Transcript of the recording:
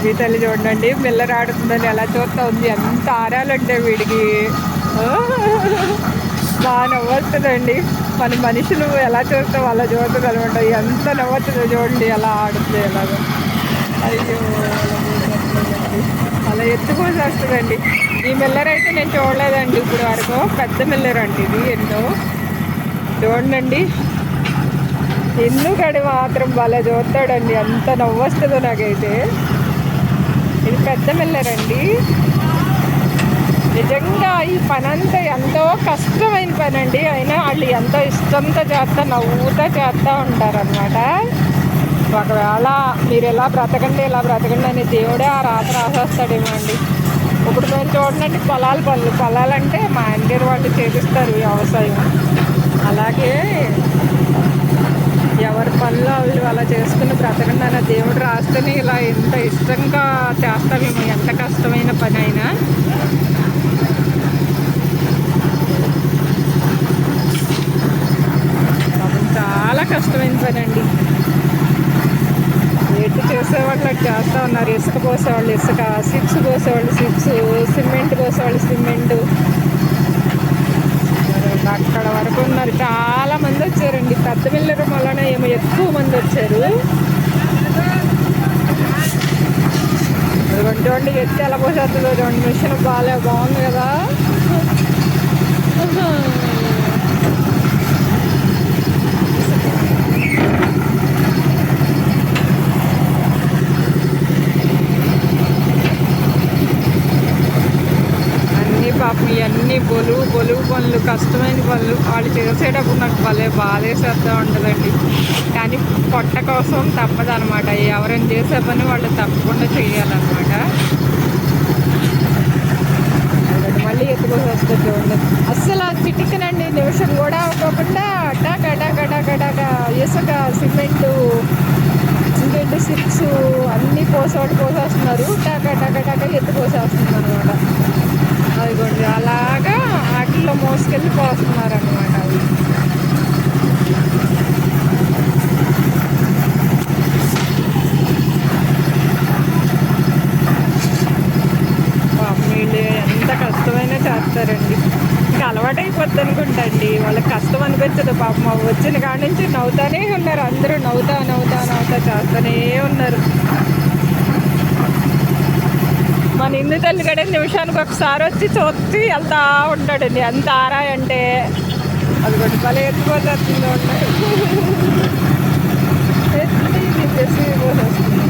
మీ తల్లి చూడండి మిల్లర్ ఆడుతుందని ఎలా చూస్తూ ఉంది. ఎంత ఆరాలంటే వీడికి బాగా నవ్వుతుందండి. మన మనుషులు ఎలా చూస్తాం అలా చూస్తుంది అనమాట. ఎంత నవ్వుతుందో చూడండి ఎలా ఆడుతుంది ఎలాగో. అయ్యో అలా ఎత్తుకోసి వస్తుందండి. ఈ మిల్లర్ అయితే నేను చూడలేదండి ఇప్పుడు వరకు. పెద్ద మిల్లర్ అండి ఇది ఎన్నో చూడండి. ఎందుకడి మాత్రం భలే చూస్తాడండి. అంత నవ్వొస్తుందో నాకైతే. ఇది పెద్ద మిల్లర్ అండి. నిజంగా ఈ పని అంతా ఎంతో కష్టమైన పని అండి. అయినా వాళ్ళు ఎంతో ఇష్టంతో చేస్తా నవ్వుతా చేస్తూ ఉంటారనమాట. ఒకవేళ మీరు ఎలా బ్రతకండి ఇలా బ్రతకండి అని దేవుడే ఆ రాసేస్తాడేమో అండి. ఇప్పుడు మేము చూడండి పొలాలంటే మా ఇంటి వాళ్ళు చేపిస్తారు వ్యవసాయం. అలాగే ఎవరి పనులు వాళ్ళు అలా చేసుకుని బ్రతకండి అన్న దేవుడు రాస్తేనే ఇలా ఎంత ఇష్టంగా చేస్తామేమో ఎంత కష్టమైన పని అయినా. చాలా కష్టమైన పని అండి. ఎటు చేసేవాళ్ళు అటు చేస్తూ ఉన్నారు. ఇసుక పోసేవాళ్ళు ఇసుక, సిప్స్ పోసేవాళ్ళు సిప్స్, సిమెంట్ పోసేవాళ్ళు సిమెంటు. అక్కడ వరకు ఉన్నారు. చాలా మంది వచ్చారండి. పెద్ద మిల్లర్ వలన ఏమో ఎక్కువ మంది వచ్చారు. చూడండి ఎత్తి ఎలా పోసేస్తుందో చూడండి. మిషన్ బాగుంది కదా. పాపం ఇవన్నీ బొలువు పనులు కష్టమైన పనులు వాళ్ళు చేసేటప్పుడు నాకు భలే బాధేసేస్తూ ఉంటుందండి. కానీ పొట్ట కోసం తప్పదనమాట. ఎవరైనా చేసే పని వాళ్ళు తప్పకుండా చేయాలన్నమాట. మళ్ళీ ఎత్తుకోసి వస్తుంది చూడండి. అస్సలు చిటికనండి నిమిషం కూడా అవ్వకుండా టక ఇసుక సిమెంటు ఇంకేంటి సిక్స్ అన్నీ పోసేస్తున్నారు. టక ఎత్తుకోసేస్తుంది అనమాట. అదిగోండి అలాగా వాటిల్లో మోసుకెళ్ళి పోస్తున్నారు అనమాట. అవి వీళ్ళు ఎంత కష్టమైనా చేస్తారండి. ఇంకా అలవాటైపోద్ది అనుకుంటా అండి. వాళ్ళకి కష్టం అనిపించదు పాపం. వచ్చిన కాడి నుంచి నవ్వుతానే ఉన్నారు. అందరూ నవ్వుతా చేస్తూనే ఉన్నారు. మన ఇందు తల్లి గడే నిమిషానికి ఒకసారి వచ్చి చూసి వెళ్తా ఉంటాడండి. ఎంత ఆరాయి అంటే అది కూడా భలే ఎత్తిపోతుందో ఉంటాడు. ఎత్తి తీసేసి పోసేస్తుంది.